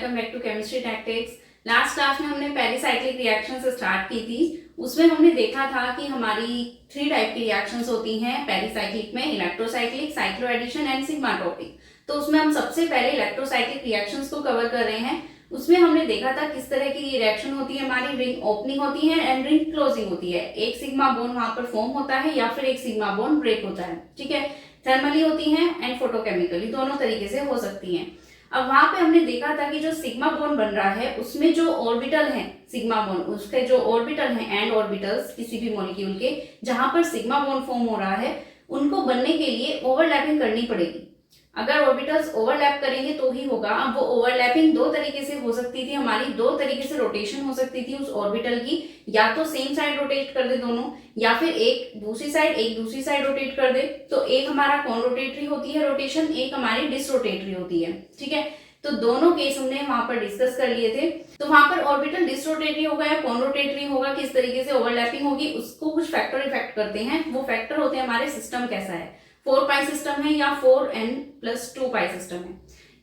Welcome back to chemistry tactics. Last class में हमने pericyclic reactions start की थी। उसमें हमने देखा था कि हमारी 3 टाइप की रिएक्शंस होती हैं पेरिसाइक्लिक में, इलेक्ट्रोसाइक्लिक, साइक्लो एडिशन एंड सिग्माटोपिक। तो उसमें हम सबसे पहले इलेक्ट्रोसाइक्लिक रिएक्शंस को कवर कर रहे हैं। उसमें हमने देखा था किस तरह की रिएक्शन होती है, हमारी रिंग ओपनिंग होती है एंड रिंग क्लोजिंग होती है। एक सिग्मा बॉन्ड वहां पर फॉर्म होता है या फिर एक सिग्मा बॉन्ड ब्रेक होता है, ठीक है। थर्मली होती हैं एंड फोटोकेमिकली, दोनों तरीके से हो सकती हैं। अब वहां पे हमने देखा था कि जो सिग्मा बॉन्ड बन रहा है उसमें जो ऑर्बिटल है सिग्मा बॉन्ड, उसके जो ऑर्बिटल हैं एंड ऑर्बिटल्स किसी भी मॉलिक्यूल के जहां पर सिग्मा बॉन्ड फॉर्म हो रहा है, उनको बनने के लिए ओवरलैपिंग करनी पड़ेगी। अगर ऑर्बिटल्स ओवरलैप करेंगे तो ही होगा। अब वो ओवरलैपिंग दो तरीके से हो सकती थी हमारी, दो तरीके से रोटेशन हो सकती थी उस ऑर्बिटल की, या तो सेम साइड रोटेट कर दे दोनों, या फिर एक दूसरी साइड रोटेट कर दे। तो एक हमारा कौन रोटेटरी होती है रोटेशन, एक हमारी डिसरोटेटरी होती है, ठीक है। तो दोनों केस हमने वहां पर डिस्कस कर लिए थे। तो वहां पर ऑर्बिटल डिसरोटेटरी होगा या कौन रोटेटरी होगा, किस तरीके से ओवरलैपिंग होगी, उसको कुछ फैक्टर इफेक्ट करते हैं। वो फैक्टर होते हैं हमारे सिस्टम कैसा है, 4 पाई सिस्टम है या 4n+2 पाई सिस्टम है,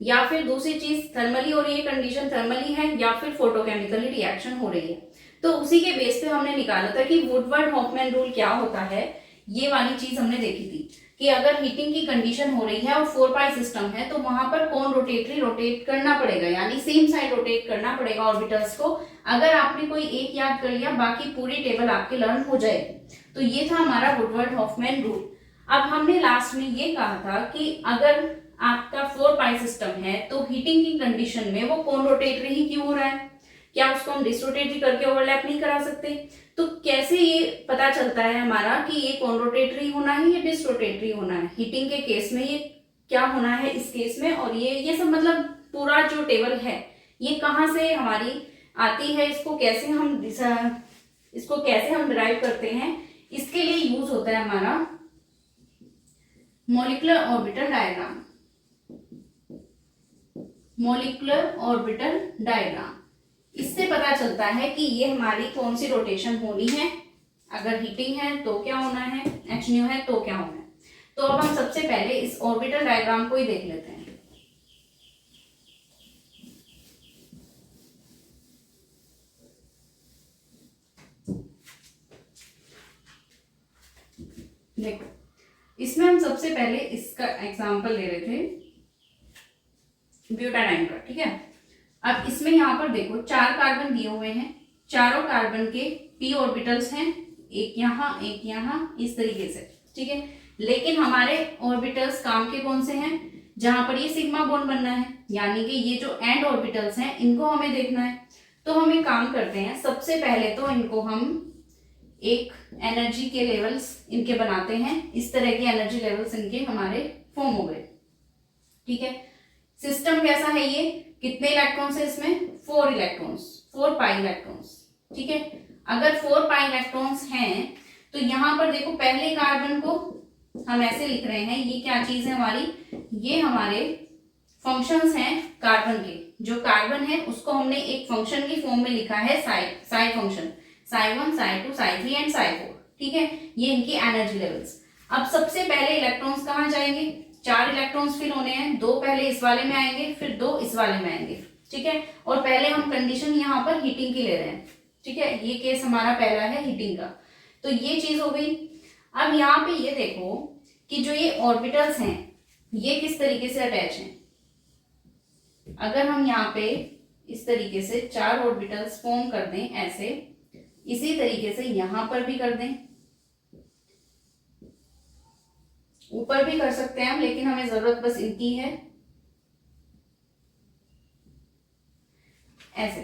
या फिर दूसरी चीज थर्मली हो रही है, कंडीशन थर्मली है या फिर फोटोकेमिकली रिएक्शन हो रही है। तो उसी के बेस पे हमने निकाला था कि वुडवर्ड हॉफमैन रूल क्या होता है। ये वाली चीज हमने देखी थी कि अगर हीटिंग की कंडीशन हो रही है और 4 पाई सिस्टम है तो वहां पर कौन रोटेटरी रोटेट करना पड़ेगा, यानी सेम साइड रोटेट करना पड़ेगा ऑर्बिटल्स को। अगर आपने कोई एक याद कर लिया बाकी पूरी टेबल आपके लर्न हो जाएगी। तो ये था हमारा वुडवर्ड हॉफमैन रूल। अब हमने लास्ट में ये कहा था कि अगर आपका 4 पाई सिस्टम है तो हीटिंग की कंडीशन में वो कौन रोटेटरी ही क्यों हो रहा है, क्या उसको हम डिसरोटेटरी करके ओवरलैप नहीं करा सकते। तो कैसे ये पता चलता है हमारा कि ये कौन रोटेटरी होना है या डिसरोटेटरी होना है, हीटिंग के केस में ये क्या होना है इस केस में। और ये सब मतलब पूरा जो टेबल है ये कहाँ से हमारी आती है, इसको कैसे हम डिराइव करते हैं, इसके लिए यूज होता है हमारा molecular orbital diagram. Molecular orbital diagram, इससे पता चलता है कि ये हमारी कौन सी रोटेशन होनी है, अगर हीटिंग है तो क्या होना है, एच न्यू है तो क्या होना है। तो अब हम सबसे पहले इस ऑर्बिटल डायग्राम को ही देख लेते हैं। देखो, इसमें हम सबसे पहले इसका एग्जांपल ले रहे थे ब्यूटाडाइन का, ठीक है। अब इसमें यहाँ पर देखो 4 कार्बन दिए हुए हैं, चारों कार्बन के p ऑर्बिटल्स हैं, एक यहाँ इस तरीके से, ठीक है। लेकिन हमारे ऑर्बिटल्स काम के कौन से हैं, जहां पर ये सिग्मा बॉन्ड बनना है, यानी कि ये जो एंड ऑर्बिटल्स हैं इनको हमें देखना है। तो हम एक काम करते हैं, सबसे पहले तो इनको हम एक एनर्जी के लेवल्स इनके बनाते हैं। इस तरह के एनर्जी लेवल्स इनके हमारे फॉर्म हो गए, ठीक है। सिस्टम कैसा है, ये कितने इलेक्ट्रॉन्स है इसमें, 4 इलेक्ट्रॉन्स, 4 पाई इलेक्ट्रॉन्स, ठीक है। अगर 4 पाई इलेक्ट्रॉन्स हैं तो यहां पर देखो पहले कार्बन को हम ऐसे लिख रहे हैं, ये क्या चीज है हमारी, ये हमारे फंक्शंस हैं कार्बन के। जो कार्बन है उसको हमने एक फंक्शन की फॉर्म में लिखा है साई फंक्शन, साई 1, साई 2, साई 3 एंड साई 4, ठीक है। ये इनकी एनर्जी लेवल्स। अब सबसे पहले इलेक्ट्रॉन्स कहाँ जाएंगे, 4 इलेक्ट्रॉन्स फिल होने हैं, 2 पहले इस वाले में आएंगे फिर 2 इस वाले में आएंगे, ठीक है। और पहले हम कंडीशन यहाँ पर हीटिंग की ले रहे हैं, ठीक है। ये केस हमारा पहला है हीटिंग का, तो ये चीज हो गई। अब यहाँ पे ये देखो कि जो ये ऑर्बिटल्स हैं ये किस तरीके से अटैच हैं। अगर हम यहाँ पे इस तरीके से 4 ऑर्बिटल्स फॉर्म कर दें ऐसे, इसी तरीके से यहां पर भी कर दें, ऊपर भी कर सकते हैं हम, लेकिन हमें जरूरत बस इनकी है, ऐसे।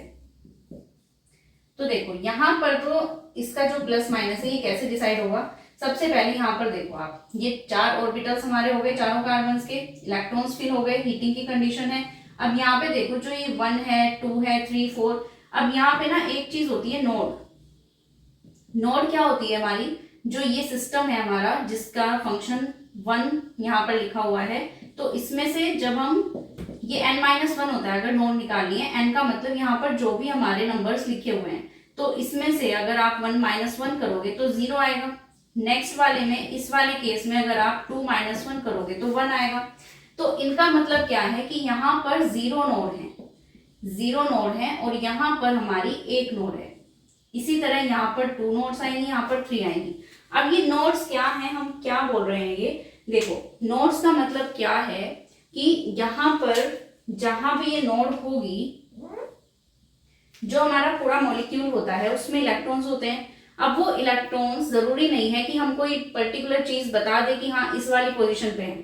तो देखो यहां पर तो इसका जो प्लस माइनस है ये कैसे डिसाइड होगा, सबसे पहले यहां पर देखो आप, ये 4 ऑर्बिटल्स हमारे हो गए, चारों कार्बन के इलेक्ट्रॉन्स फिल हो गए, हीटिंग की कंडीशन है। अब यहाँ पे देखो जो ये 1 है 2 है 3 4, अब यहाँ पे ना एक चीज होती है नोड। नोड क्या होती है हमारी, जो ये सिस्टम है हमारा जिसका फंक्शन 1 यहाँ पर लिखा हुआ है, तो इसमें से जब हम ये n-1 होता है, अगर नोड निकालनी है, n का मतलब यहाँ पर जो भी हमारे नंबर्स लिखे हुए हैं, तो इसमें से अगर आप 1 - 1 करोगे तो 0 आएगा। नेक्स्ट वाले में, इस वाले केस में अगर आप 2 - 1 करोगे तो 1 आएगा। तो इनका मतलब क्या है कि यहाँ पर 0 नोड है, 0 नोड है और यहाँ पर हमारी 1 नोड है। इसी तरह यहाँ पर 2 नोड्स आएंगी, यहाँ पर 3 आएंगी। अब ये नोड्स क्या है, हम क्या बोल रहे हैं, ये देखो नोड्स का मतलब क्या है कि यहाँ पर जहां भी ये नोड होगी, जो हमारा पूरा मॉलिक्यूल होता है उसमें इलेक्ट्रॉन्स होते हैं। अब वो इलेक्ट्रॉन्स जरूरी नहीं है कि हम कोई पर्टिकुलर चीज बता दे कि हाँ इस वाली पोजीशन पे है,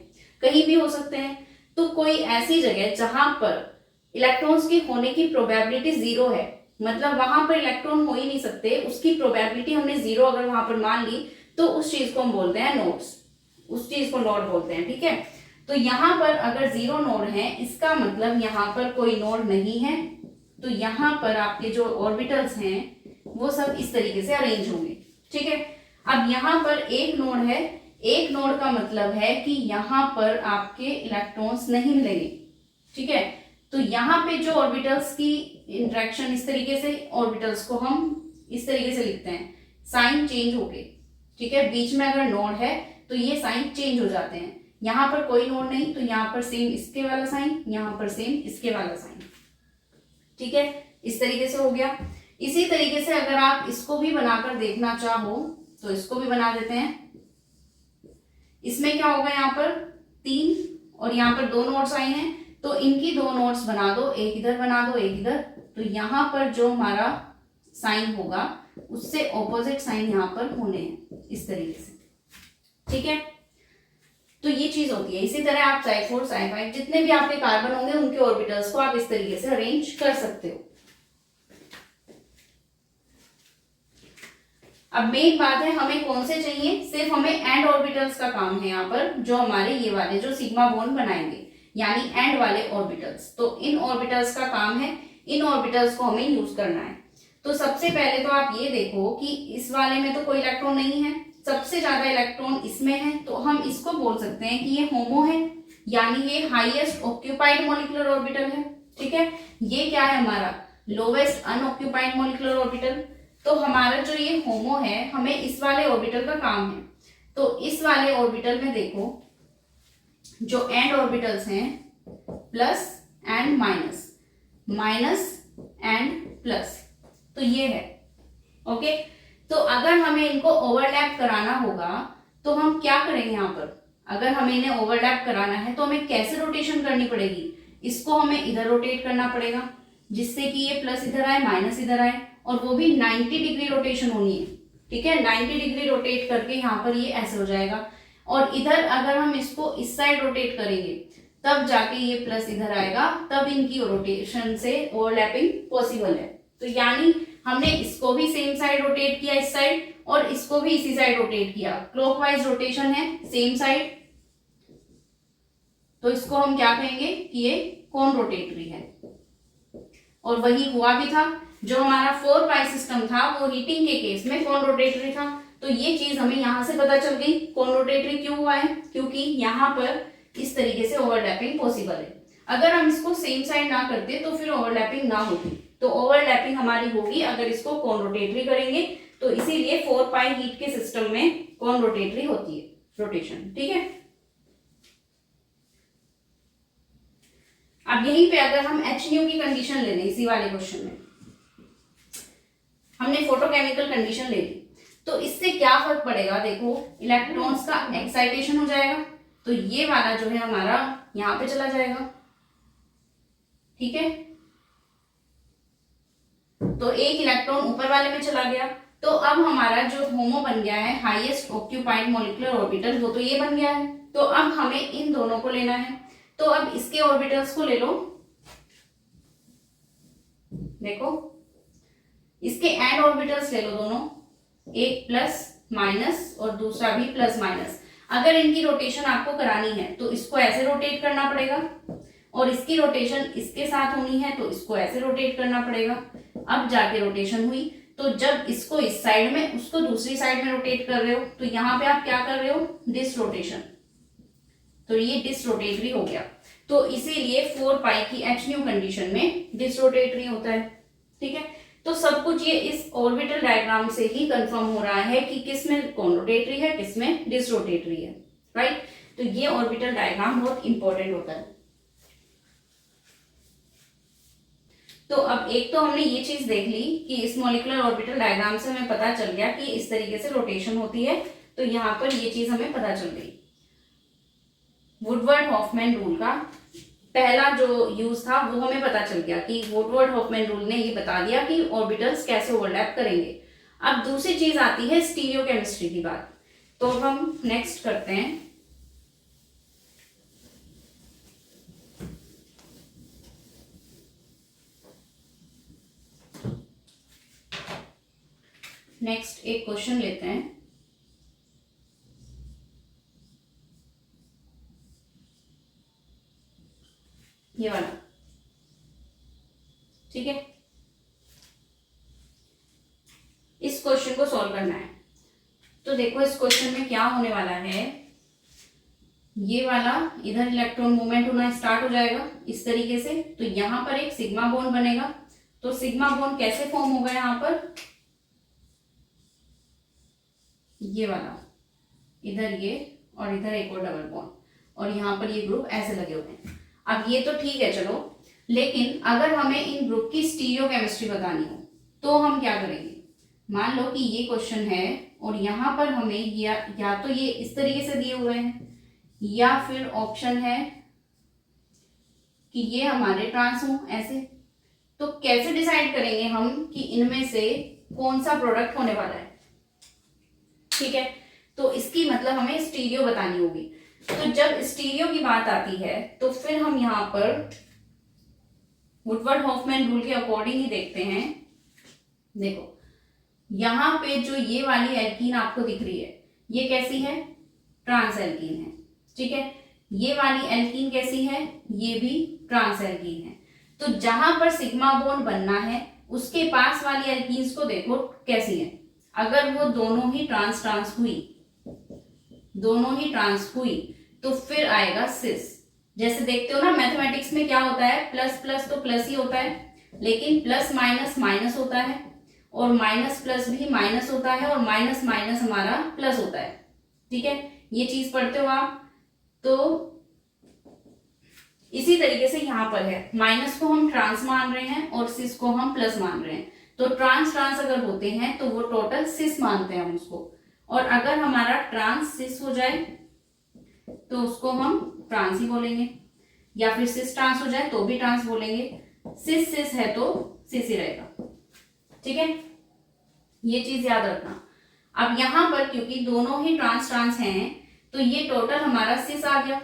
कहीं भी हो सकते हैं। तो कोई ऐसी जगह जहां पर इलेक्ट्रॉन्स के होने की प्रोबेबिलिटी 0 है, मतलब वहां पर इलेक्ट्रॉन हो ही नहीं सकते, उसकी प्रोबेबिलिटी हमने 0 अगर वहां पर मान ली, तो उस चीज को हम बोलते हैं नोड्स, उस चीज को नोड बोलते हैं। ठीक है, तो यहाँ पर अगर 0 नोड है, इसका मतलब यहाँ पर कोई नोड नहीं है, तो यहाँ पर आपके जो ऑर्बिटल्स हैं वो सब इस तरीके से अरेंज होंगे। ठीक है, अब यहाँ पर 1 नोड है, 1 नोड का मतलब है कि यहाँ पर आपके इलेक्ट्रॉन्स नहीं मिलेंगे। ठीक है, तो यहाँ पे जो ऑर्बिटल्स की इंटरेक्शन इस तरीके से, ऑर्बिटल्स को हम इस तरीके से लिखते हैं, साइन चेंज होके। ठीक है, बीच में अगर नोड है तो ये साइन चेंज हो जाते हैं। यहाँ पर कोई नोड नहीं तो यहाँ पर सेम इसके वाला साइन, यहाँ पर सेम इसके वाला साइन। ठीक है, इस तरीके से हो गया। इसी तरीके से अगर आप इसको भी बनाकर देखना चाहो तो इसको भी बना देते हैं। इसमें क्या होगा, यहाँ पर 3 और यहाँ पर 2 नोड्स आए हैं, तो इनकी 2 नोड्स बना दो, एक इधर बना दो, एक इधर। तो यहाँ पर जो हमारा साइन होगा उससे ऑपोजिट साइन यहाँ पर होने हैं इस तरीके से। ठीक है, तो ये चीज होती है। इसी तरह आप साई4 साई5 जितने भी आपके कार्बन होंगे उनके ऑर्बिटल्स को आप इस तरीके से अरेंज कर सकते हो। अब मेन बात है हमें कौन से चाहिए, सिर्फ हमें एंड ऑर्बिटल्स का काम है यहाँ पर, जो हमारे ये वाले जो सिग्मा बॉन्ड बनाएंगे यानी एंड वाले ऑर्बिटल्स। तो इन ऑर्बिटल्स का काम है, इन ऑर्बिटल्स को हमें यूज करना है। तो सबसे पहले तो आप ये देखो कि इस वाले में तो कोई इलेक्ट्रॉन नहीं है, सबसे ज्यादा इलेक्ट्रॉन इसमें है, तो हम इसको बोल सकते हैं कि ये होमो है, यानी ये हाईएस्ट ऑक्यूपाइड मॉलिक्यूलर ऑर्बिटल है। ठीक है, ये क्या है हमारा लोवेस्ट अनऑक्यूपाइड मॉलिक्यूलर ऑर्बिटल। तो हमारा जो ये होमो है, हमें इस वाले ऑर्बिटल का काम है। तो इस वाले ऑर्बिटल में देखो जो एंड ऑर्बिटल्स हैं plus and minus, minus and plus, तो ये है। ओके, तो अगर हमें इनको ओवरलैप कराना होगा तो हम क्या करेंगे, यहाँ पर अगर हमें इन्हें ओवरलैप कराना है तो हमें कैसे रोटेशन करनी पड़ेगी, इसको हमें इधर रोटेट करना पड़ेगा जिससे कि ये प्लस इधर आए माइनस इधर आए, और वो भी 90 डिग्री रोटेशन होनी है। ठीक है, 90 डिग्री रोटेट करके यहाँ पर ये ऐसे हो जाएगा, और इधर अगर हम इसको इस साइड रोटेट करेंगे तब जाके ये प्लस इधर आएगा, तब इनकी रोटेशन से ओवरलैपिंग पॉसिबल है। तो यानी हमने इसको भी सेम साइड रोटेट किया इस साइड, और इसको भी इसी साइड रोटेट किया, क्लॉकवाइज रोटेशन है सेम साइड, तो इसको हम क्या कहेंगे कि ये कौन रोटेटरी है। और वही हुआ भी था, जो हमारा 4 पाई सिस्टम था वो हीटिंग के केस में कौन रोटेटरी था। तो ये चीज हमें यहां से पता चल गई कौन रोटेटरी क्यों हुआ है, क्योंकि यहाँ पर इस तरीके से ओवरलैपिंग पॉसिबल है। अगर हम इसको सेम साइड ना करते तो फिर ओवरलैपिंग ना होती, तो ओवरलैपिंग हमारी होगी अगर इसको कौन रोटेटरी करेंगे। तो इसीलिए 4 पाई हीट के सिस्टम में कौन रोटेटरी होती है, रोटेशन। ठीक है, अब यहीं पे अगर हम HNU की कंडीशन ले लें, इसी वाले क्वेश्चन में हमने फोटोकेमिकल कंडीशन ले ली, तो इससे क्या फर्क पड़ेगा, देखो इलेक्ट्रॉन्स का एक्साइटेशन हो जाएगा, तो ये वाला जो है हमारा यहाँ पे चला जाएगा। ठीक है, तो एक इलेक्ट्रॉन ऊपर वाले में चला गया, तो अब हमारा जो होमो बन गया है हाईएस्ट ऑक्यूपाइड मॉलिक्यूलर ऑर्बिटल, वो तो ये बन गया है। तो अब हमें इन दोनों को लेना है, तो अब इसके ऑर्बिटल्स को ले लो, देखो इसके एंड ऑर्बिटल्स ले लो दोनों, एक प्लस माइनस और दूसरा भी प्लस माइनस। अगर इनकी रोटेशन आपको करानी है तो इसको ऐसे रोटेट करना पड़ेगा, और इसकी रोटेशन इसके साथ होनी है तो इसको ऐसे रोटेट करना पड़ेगा। अब जाके रोटेशन हुई, तो जब इसको इस साइड में उसको दूसरी साइड में रोटेट कर रहे हो, तो यहाँ पे आप क्या कर रहे हो, डिस रोटेशन, तो ये डिस रोटेटरी हो गया। तो इसीलिए 4 पाई की HNU कंडीशन में डिस रोटेटरी होता है। ठीक है, तो सब कुछ ये इस ऑर्बिटल डायग्राम से ही कंफर्म हो रहा है कि किस में कौन रोटेटरी है, किस में डिस रोटेटरी है। राइट, तो ये ऑर्बिटल डायग्राम बहुत इंपॉर्टेंट होता है। तो अब एक तो हमने ये चीज देख ली कि इस मॉलिक्यूलर ऑर्बिटल डायग्राम से हमें पता चल गया कि इस तरीके से रोटेशन होती है, तो यहाँ पर ये चीज हमें पता चल गई। वुडवर्ड हॉफमैन रूल का पहला जो यूज था वो हमें पता चल गया कि वुडवर्ड हॉफमैन रूल ने ये बता दिया कि ऑर्बिटल्स कैसे ओवरलैप करेंगे। अब दूसरी चीज आती है स्टीरियोकेमिस्ट्री की बात, तो हम नेक्स्ट करते हैं। नेक्स्ट एक क्वेश्चन लेते हैं। ये वाला, ठीक है। इस क्वेश्चन को सॉल्व करना है। तो देखो इस क्वेश्चन में क्या होने वाला है, ये वाला इधर इलेक्ट्रॉन मूवमेंट होना स्टार्ट हो जाएगा इस तरीके से, तो यहां पर एक सिग्मा बॉन्ड बनेगा। तो सिग्मा बॉन्ड कैसे फॉर्म होगा, यहां पर ये वाला, इधर ये और इधर एक और डबल बॉन्ड, और यहाँ पर ये ग्रुप ऐसे लगे हुए हैं। अब ये तो ठीक है चलो, लेकिन अगर हमें इन ग्रुप की स्टीरियोकेमिस्ट्री बतानी हो तो हम क्या करेंगे। मान लो कि ये क्वेश्चन है और यहाँ पर हमें या तो ये इस तरीके से दिए हुए हैं, या फिर ऑप्शन है कि ये हमारे ट्रांस हो ऐसे। तो कैसे डिसाइड करेंगे हम कि इनमें से कौन सा प्रोडक्ट होने वाला है, ठीक है। तो इसकी मतलब हमें स्टीरियो बतानी होगी। तो जब स्टीरियो की बात आती है तो फिर हम यहाँ पर वुडवर्ड हॉफमैन रूल के अकॉर्डिंग ही देखते हैं। देखो यहाँ पे जो ये वाली एल्कीन आपको दिख रही है, ये कैसी है, ट्रांस एल्कीन है, ठीक है। ये वाली एल्कीन कैसी है, ये भी ट्रांस एल्कीन है। तो जहां पर सिग्मा बॉन्ड बनना है उसके पास वाली एल्कीन्स को देखो कैसी है। अगर वो दोनों ही ट्रांस हुई तो फिर आएगा सिस। जैसे देखते हो ना मैथमेटिक्स में क्या होता है, प्लस प्लस तो प्लस ही होता है, लेकिन प्लस माइनस माइनस होता है, और माइनस प्लस भी माइनस होता है, और माइनस माइनस हमारा प्लस होता है, ठीक है। ये चीज पढ़ते हो आप। तो इसी तरीके से यहाँ पर है, माइनस को हम ट्रांस मान रहे हैं और सिस को हम प्लस मान रहे हैं। तो ट्रांस अगर होते हैं तो वो टोटल सिस मानते हैं हम उसको, और अगर हमारा ट्रांस सिस हो जाए तो उसको हम ट्रांस ही बोलेंगे, या फिर सिस ट्रांस हो जाए तो भी ट्रांस बोलेंगे। सिस सिस है तो सिस ही रहेगा, ठीक है। ये चीज याद रखना। अब यहां पर क्योंकि दोनों ही ट्रांस हैं तो ये टोटल हमारा सिस आ गया।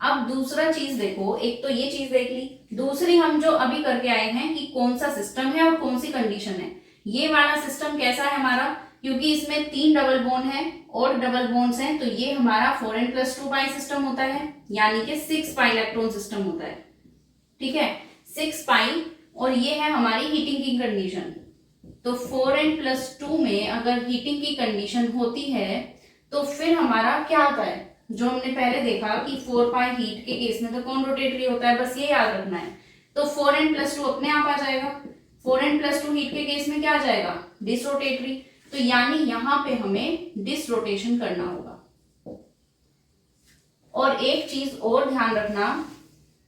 अब दूसरा चीज देखो, एक तो ये चीज देख ली, दूसरी हम जो अभी करके आए हैं कि कौन सा सिस्टम है और कौन सी कंडीशन है। ये वाला सिस्टम कैसा है हमारा, क्योंकि इसमें 3 डबल बॉन्ड है और डबल बॉन्ड्स हैं, तो ये हमारा 4n+2 पाई सिस्टम होता है, यानी कि 6 पाई इलेक्ट्रॉन सिस्टम होता है, ठीक है, 6 पाई। और ये है हमारी हीटिंग की कंडीशन। तो 4n+2 में अगर हीटिंग की कंडीशन होती है तो फिर हमारा क्या होता है, जो हमने पहले देखा कि 4 पाई हीट के केस में तो कौन रोटेटरी होता है, बस ये याद रखना है। तो 4n+2 अपने आप आ जाएगा। 4n+2 हीट के केस में क्या आ जाएगा, डिसरोटेटरी। तो यानी यहां पे हमें डिसरोटेशन करना होगा। और एक चीज और ध्यान रखना,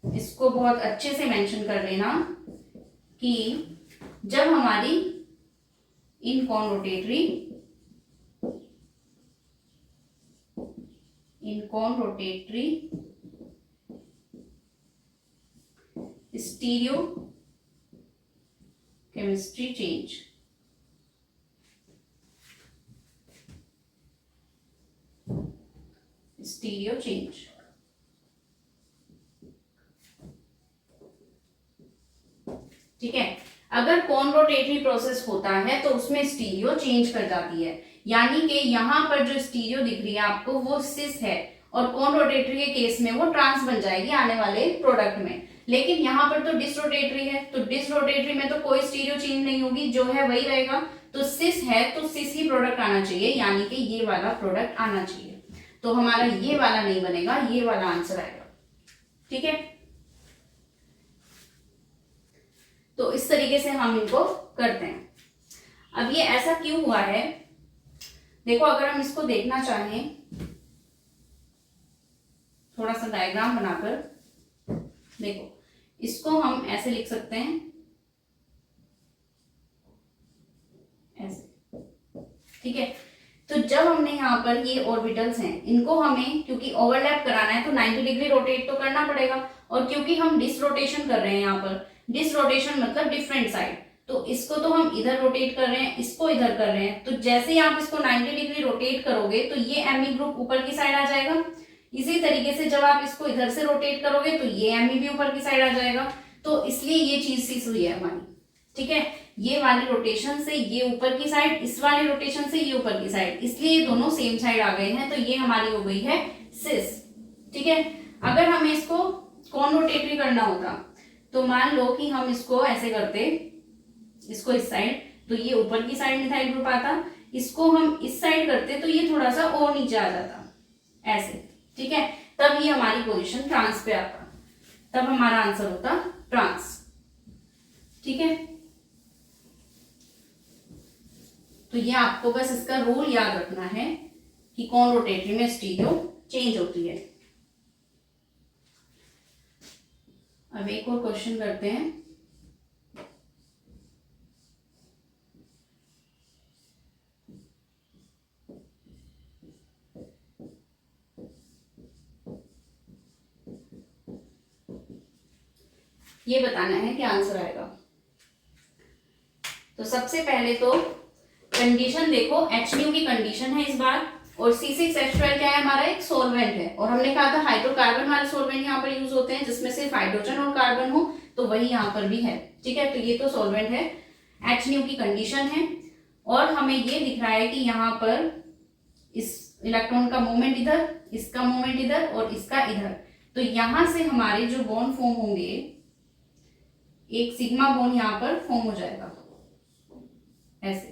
इसको बहुत अच्छे से मेंशन कर लेना कि जब हमारी इनकॉनरोटेटरी stereochemistry change, stereo change, ठीक है। अगर कॉनरोटेटरी प्रोसेस होता है तो उसमें स्टीरियो चेंज कर जाती है, यानी कि यहां पर जो स्टीरियो दिख रही है आपको वो सिस है, और कॉनरोटेटरी के केस में वो ट्रांस बन जाएगी आने वाले प्रोडक्ट में। लेकिन यहाँ पर तो डिसरोटेटरी है, तो डिसरोटेटरी में तो कोई स्टीरियो चेंज नहीं होगी, जो है वही रहेगा। तो सिस है तो सिस ही प्रोडक्ट आना चाहिए, यानी कि ये वाला प्रोडक्ट आना चाहिए। तो हमारा ये वाला नहीं बनेगा, ये वाला आंसर आएगा, ठीक है। तो इस तरीके से हम इनको करते हैं। अब ये ऐसा क्यों हुआ है, देखो अगर हम इसको देखना चाहें थोड़ा सा डायग्राम बनाकर, देखो इसको हम ऐसे लिख सकते हैं ऐसे, ठीक है। तो जब हमने यहाँ पर ये ऑर्बिटल्स हैं, इनको हमें क्योंकि ओवरलैप कराना है तो 90 डिग्री रोटेट तो करना पड़ेगा, और क्योंकि हम डिसरोटेशन कर रहे हैं यहाँ पर, डिसरोटेशन मतलब डिफरेंट साइड, तो इसको तो हम इधर रोटेट कर रहे हैं, इसको इधर कर रहे हैं, तो जैसे ही आप इसको 90 डिग्री रोटेट करोगे तो ये एमी ग्रुप ऊपर की साइड आ जाएगा। इसी तरीके से जब आप इसको इधर से रोटेट करोगे तो ये एमी भी ऊपर की साइड आ जाएगा। तो इसलिए ये चीज सिस हुई है हमारी, ठीक है। ये वाली रोटेशन से ये ऊपर की साइड, इस वाली रोटेशन से ये ऊपर की साइड, इसलिए ये दोनों सेम साइड आ गए हैं, तो ये हमारी हो गई है सिस, ठीक है। अगर हमें इसको कौन रोटेटरी करना होता, तो मान लो कि हम इसको ऐसे करते, इसको इस साइड, तो ये ऊपर की साइड मिथाइल ग्रुप आता, इसको हम इस साइड करते तो ये थोड़ा सा और नीचे आ जाता ऐसे, ठीक है। तब ये हमारी पोजीशन ट्रांस पे आता, तब हमारा आंसर होता ट्रांस, ठीक है। तो ये आपको बस इसका रूल याद रखना है कि कौन रोटेटरी में स्टीरियो चेंज होती है। अब एक और क्वेश्चन करते हैं। ये बताना है क्या आंसर आएगा। तो सबसे पहले तो कंडीशन देखो, HNO की कंडीशन है इस बार, और C6H12 क्या है हमारा, एक सॉल्वेंट है, और हमने कहा था हाइड्रोकार्बन वाले सॉल्वेंट यहाँ पर यूज होते हैं जिसमें सिर्फ हाइड्रोजन और कार्बन हो, तो वही यहाँ पर भी है, ठीक है। तो ये तो सॉल्वेंट है, HNO की कंडीशन है, और हमें ये दिख रहा है कि यहाँ पर इस इलेक्ट्रॉन का मूवमेंट इधर, इसका मूवमेंट इधर और इसका इधर, तो यहां से हमारे जो बॉन्ड फॉर्म होंगे, एक सिग्मा बॉन्ड यहाँ पर फॉर्म हो जाएगा ऐसे,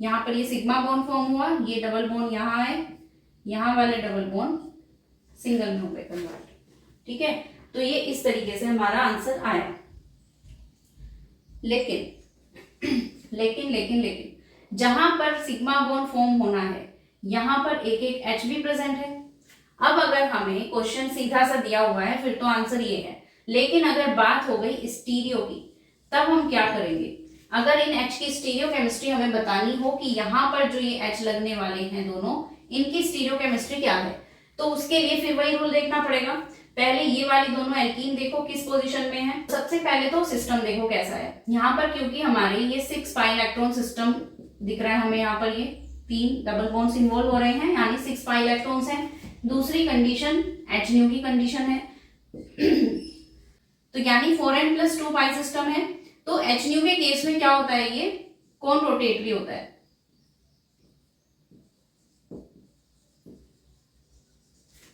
यहां पर ये सिग्मा बॉन्ड फॉर्म हुआ, ये डबल बॉन्ड यहाँ है, यहाँ वाले डबल बॉन्ड सिंगल में हो गए कन्वर्ट, ठीक है। तो ये इस तरीके से हमारा आंसर आया। लेकिन लेकिन लेकिन लेकिन जहां पर सिग्मा बॉन्ड फॉर्म होना है, यहां पर एक एक H भी प्रेजेंट है। अब अगर हमें क्वेश्चन सीधा सा दिया हुआ है फिर तो आंसर ये है, लेकिन अगर बात हो गई स्टीरियो की, तब हम क्या करेंगे। अगर इन H की स्टीरियो केमिस्ट्री हमें बतानी हो कि यहाँ पर जो ये H लगने वाले हैं दोनों, इनकी स्टीरियो केमिस्ट्री क्या है, तो उसके लिए फिर वही रूल देखना पड़ेगा। पहले ये वाली दोनों एल्कीन देखो किस पोजीशन में है। सबसे पहले तो सिस्टम देखो कैसा है। यहाँ पर क्योंकि हमारे ये 6 पाई इलेक्ट्रॉन सिस्टम दिख रहा है हमें, यहाँ पर ये 3 डबल बॉन्ड्स इन्वॉल्व हो रहे हैं, यानी 6 पाई इलेक्ट्रॉन्स हैं। दूसरी कंडीशन HNO की कंडीशन है तो यानी 4n+2 पाई सिस्टम है। तो HNO के केस में क्या होता है, ये कौन रोटेटरी होता है,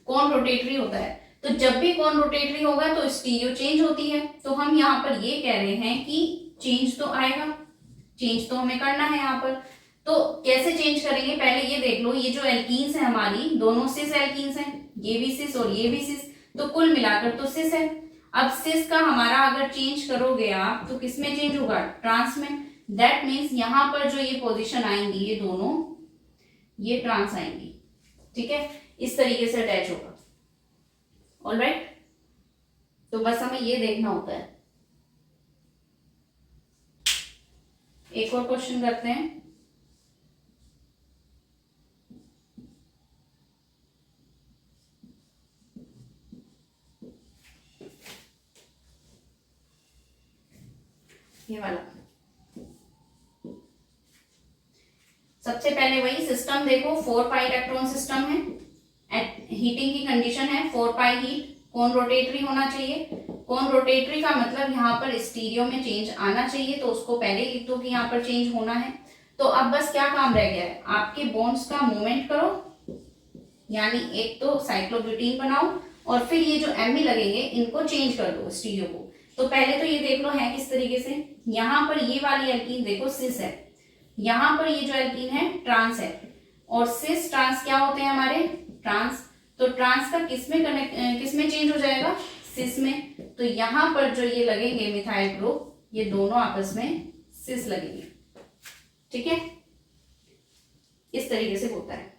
कौन रोटेटरी होता है। तो जब भी कौन रोटेटरी होगा तो स्टीरियो चेंज होती है। तो हम यहाँ पर ये कह रहे हैं कि चेंज तो आएगा, चेंज तो हमें करना है यहाँ पर। तो कैसे चेंज करेंगे, पहले ये देख लो, ये जो एल्कीन्स है हमारी, दोनों सिस एल्कीन्स हैं, ये भी सिस और ये भी सिस, तो कुल मिलाकर तो सिस है। अब सिस का हमारा अगर चेंज करोगे आप तो किस में चेंज होगा, ट्रांस में। दैट मीन्स यहाँ पर जो ये पोजीशन आएंगी, ये दोनों ये ट्रांस आएंगी, ठीक है। इस तरीके से अटैच होगा, ऑलराइट। तो बस हमें ये देखना होता है। एक और क्वेश्चन करते हैं। ये वाला सबसे पहले वही सिस्टम देखो, 4 पाई इलेक्ट्रॉन सिस्टम है, हीटिंग की कंडीशन है 4 पाई हीट, कौन रोटेटरी होना चाहिए। कौन रोटेटरी का मतलब यहाँ पर स्टीरियो में चेंज आना चाहिए, तो उसको पहले लिख दो कि यहाँ पर चेंज होना है। तो अब बस क्या काम रह गया है, आपके बॉन्ड्स का मूवमेंट करो, यानी एक तो साइक्लोब्यूटीन बनाओ, और फिर ये जो एमी लगेंगे इनको चेंज कर दो स्टीरियो को। तो पहले तो ये देख लो है किस तरीके से, यहाँ पर ये वाली एल्कीन देखो सिस है, यहाँ पर ये जो एल्कीन है ट्रांस है, और सिस ट्रांस क्या होते हैं हमारे, ट्रांस। तो ट्रांस का किसमें चेंज हो जाएगा, सिस में। तो यहाँ पर जो ये लगेंगे मिथाइल ग्रुप, ये दोनों आपस में सिस लगेंगे, ठीक है। इस तरीके से होता है।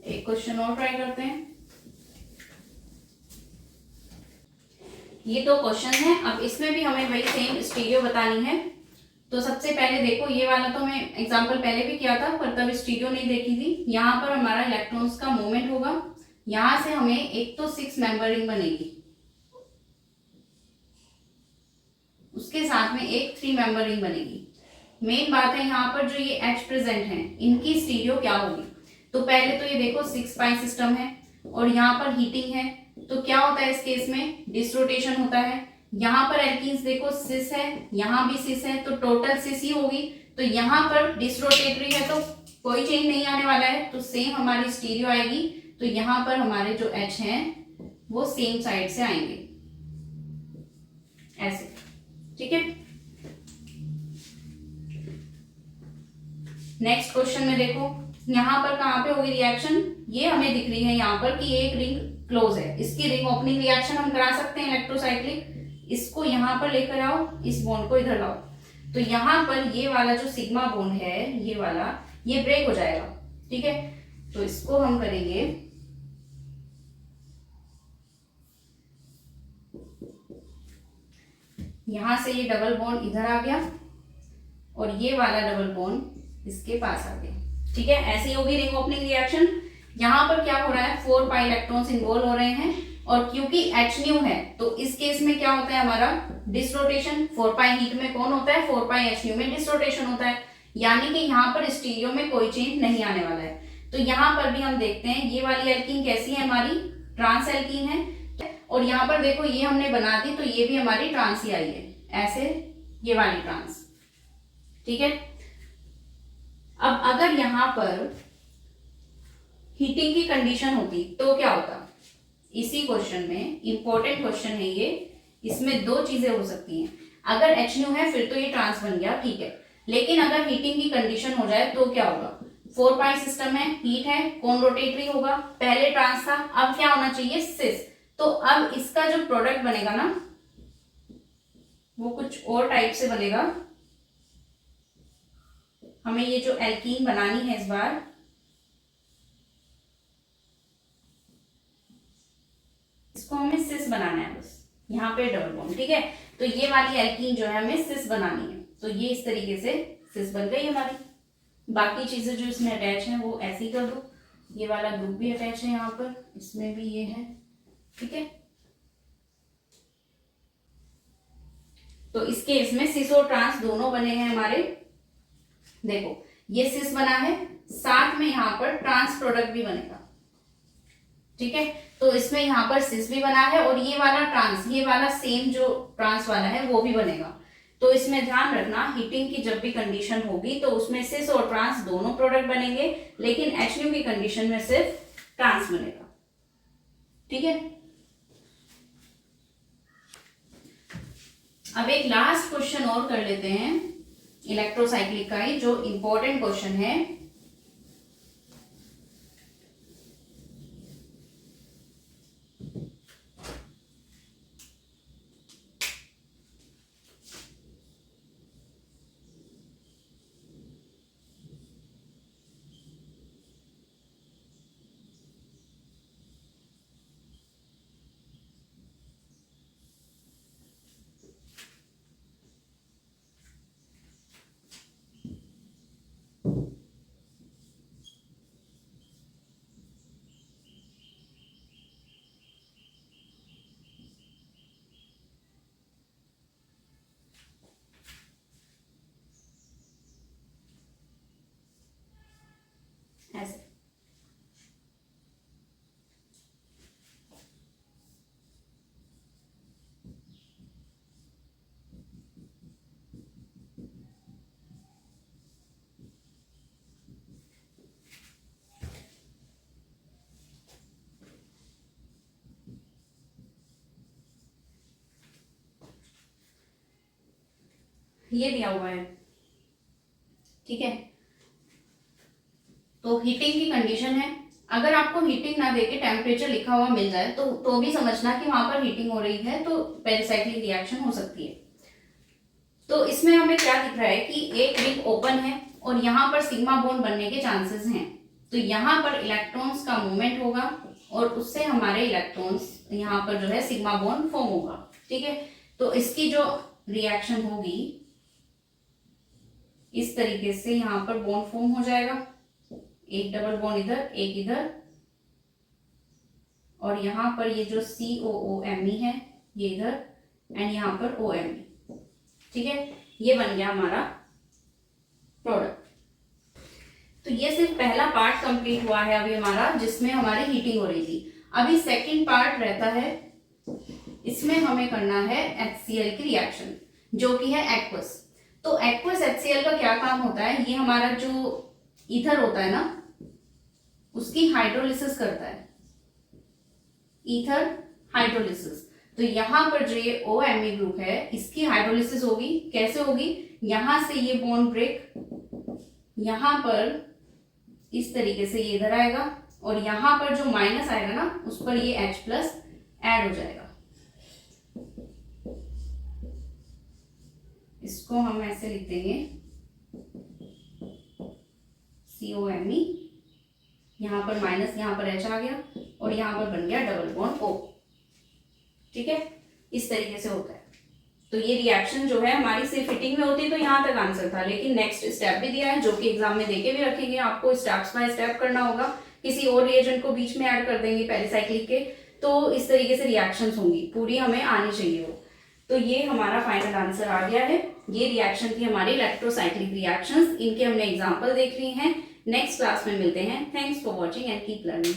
एक क्वेश्चन और ट्राई करते हैं। ये तो क्वेश्चन है। अब इसमें भी हमें वही सेम स्टीरियो बतानी है। तो सबसे पहले देखो, ये वाला तो मैं एग्जांपल पहले भी किया था पर तब स्टीरियो नहीं देखी थी। यहाँ पर हमारा इलेक्ट्रॉन्स का मूवमेंट होगा, यहाँ से हमें एक तो 6 मेंबर रिंग बनेगी, उसके साथ में एक 3 मेंबर रिंग बनेगी। मेन बात है यहाँ पर जो ये H प्रेजेंट है इनकी स्टीरियो क्या होगी। तो पहले तो ये देखो 6 पाई सिस्टम है और यहाँ पर हीटिंग है, तो क्या होता है इस केस में, डिसरोटेशन होता है। यहाँ पर एल्कीन्स देखो सिस है, यहाँ भी सिस है, तो टोटल सिस ही होगी। तो यहाँ पर डिसरोटेटरी है तो कोई चेंज नहीं आने वाला है, तो सेम हमारी स्टीरियो आएगी। तो यहाँ पर हमारे जो H हैं वो सेम साइड से आएंगे ऐसे, ठीक है। नेक्स्ट क्वेश्चन में देखो, यहाँ पर कहाँ पे होगी रिएक्शन, ये हमें दिख रही है यहाँ पर कि एक रिंग क्लोज है, इसकी रिंग ओपनिंग रिएक्शन हम करा सकते हैं इलेक्ट्रोसाइक्लिक। इसको यहाँ पर लेकर आओ, इस बॉन्ड को इधर लाओ, तो यहाँ पर ये वाला जो सिग्मा बॉन्ड है ये वाला, ये ब्रेक हो जाएगा, ठीक है। तो इसको हम करेंगे, यहां से ये डबल बॉन्ड इधर आ गया और ये वाला डबल बॉन्ड इसके पास आ गया, ठीक है। ऐसी होगी रिंग ओपनिंग रिएक्शन। यहाँ पर क्या हो रहा है, 4 पाई इलेक्ट्रॉन्स इन्वॉल्व हो रहे हैं और क्योंकि H न्यू है तो इस केस में क्या होता है हमारा डिसरोटेशन। 4 पाई हीट में कौन होता है, 4 पाई H न्यू में डिसरोटेशन होता है, यानी कि यहाँ पर स्टीरियो में कोई चेंज नहीं आने वाला है। तो यहाँ पर भी हम देखते हैं ये वाली एल्कीन कैसी है, हमारी ट्रांस एल्कीन है। और यहाँ पर देखो ये हमने बना दी तो ये भी हमारी ट्रांस ही आई है, ऐसे ये वाली ट्रांस, ठीक है। अब अगर यहाँ पर हीटिंग की कंडीशन होती तो क्या होता, इसी क्वेश्चन में इंपॉर्टेंट क्वेश्चन है ये, इसमें 2 चीजें हो सकती हैं। अगर H न्यू है फिर तो ये ट्रांस बन गया, ठीक है। लेकिन अगर हीटिंग की कंडीशन हो जाए तो क्या होगा, 4 पाई सिस्टम है, हीट है, कौन रोटेटरी होगा, पहले ट्रांस था, अब क्या होना चाहिए सिस। तो अब इसका जो प्रोडक्ट बनेगा ना वो कुछ और टाइप से बनेगा। हमें ये जो एल्कीन बनानी है इस बार, इसको हमें सिस बनाना है, बस यहाँ पे डबल बॉन्ड, ठीक है। तो ये वाली एल्कीन जो है हमें सिस बनानी है, तो ये इस तरीके से सिस बन गई हमारी। बाकी चीजें जो इसमें अटैच हैं वो ऐसे ही कर दो। ये वाला ग्रुप भी अटैच है यहाँ पर, इसमें भी ये है, ठीक है। तो इस केस में सिस और ट्रांस दोनों बने हैं हमारे। देखो ये सिस बना है, साथ में यहाँ पर ट्रांस प्रोडक्ट भी बनेगा, ठीक है। तो इसमें यहाँ पर सिस भी बना है और ये वाला ट्रांस, ये वाला सेम जो ट्रांस वाला है वो भी बनेगा। तो इसमें ध्यान रखना, हीटिंग की जब भी कंडीशन होगी तो उसमें सिस और ट्रांस दोनों प्रोडक्ट बनेंगे, लेकिन H न्यू की कंडीशन में सिर्फ ट्रांस बनेगा, ठीक है। अब एक लास्ट क्वेश्चन और कर लेते हैं इलेक्ट्रोसाइक्लिक का ही, जो इंपॉर्टेंट क्वेश्चन है। ऐसे ये दिया हुआ है, ठीक है। तो हीटिंग की कंडीशन है, अगर आपको हीटिंग ना देके टेम्परेचर लिखा हुआ मिल जाए तो भी समझना कि वहां पर हीटिंग हो रही है, तो पेरिसाइक्लिक रिएक्शन हो सकती है। तो इसमें हमें क्या दिख रहा है कि एक रिंग ओपन है और यहाँ पर सिग्मा बॉन्ड बनने के चांसेस हैं। तो यहाँ पर इलेक्ट्रॉन्स का मूवमेंट होगा और उससे हमारे इलेक्ट्रॉन्स यहाँ पर जो है सिग्मा बॉन्ड फॉर्म होगा, ठीक है, तो इसकी जो रिएक्शन होगी इस तरीके से यहाँ पर बॉन्ड फॉर्म हो जाएगा, एक डबल बॉन्ड इधर एक इधर, और यहाँ पर ये जो COOMe है ये इधर एंड यहाँ पर OMe। ठीक है, ये बन गया हमारा प्रोडक्ट। तो ये सिर्फ पहला पार्ट कंप्लीट हुआ है अभी हमारा, जिसमें हमारी हीटिंग हो रही थी। अभी सेकंड पार्ट रहता है, इसमें हमें करना है HCl की रिएक्शन जो कि है एक्वस। तो एक्वस HCl का क्या काम होता है, ये हमारा जो ईथर होता है ना उसकी हाइड्रोलिसिस करता है, ईथर हाइड्रोलिसिस। तो यहाँ पर जो ये OMe ग्रुप है इसकी हाइड्रोलिसिस होगी, कैसे होगी, यहां से ये बॉन्ड ब्रेक यहां पर इस तरीके से ये इधर आएगा और यहां पर जो माइनस आएगा ना उस पर ये H+ ऐड हो जाएगा। इसको हम ऐसे लिख देंगे COMe, यहां पर माइनस यहां पर H आ गया और यहां पर बन गया डबल बॉन्ड O। ठीक है, इस तरीके से होता है। तो ये रिएक्शन जो है हमारी सिर्फ फिटिंग में होती, तो यहाँ तक आंसर था, लेकिन नेक्स्ट स्टेप भी दिया है जो कि एग्जाम में देके भी रखेंगे, आपको स्टेप्स बाय स्टेप करना होगा। किसी और रिएजेंट को बीच में ऐड कर देंगे पेरिसाइक्लिक के, तो इस तरीके से रिएक्शंस होंगी, पूरी हमें आनी चाहिए वो। तो ये हमारा फाइनल आंसर आ गया है। ये रिएक्शन थी हमारी इलेक्ट्रोसाइक्लिक रिएक्शंस, इनके हमने एग्जाम्पल देख लिए हैं। नेक्स्ट क्लास में मिलते हैं। Thanks for watching and keep learning.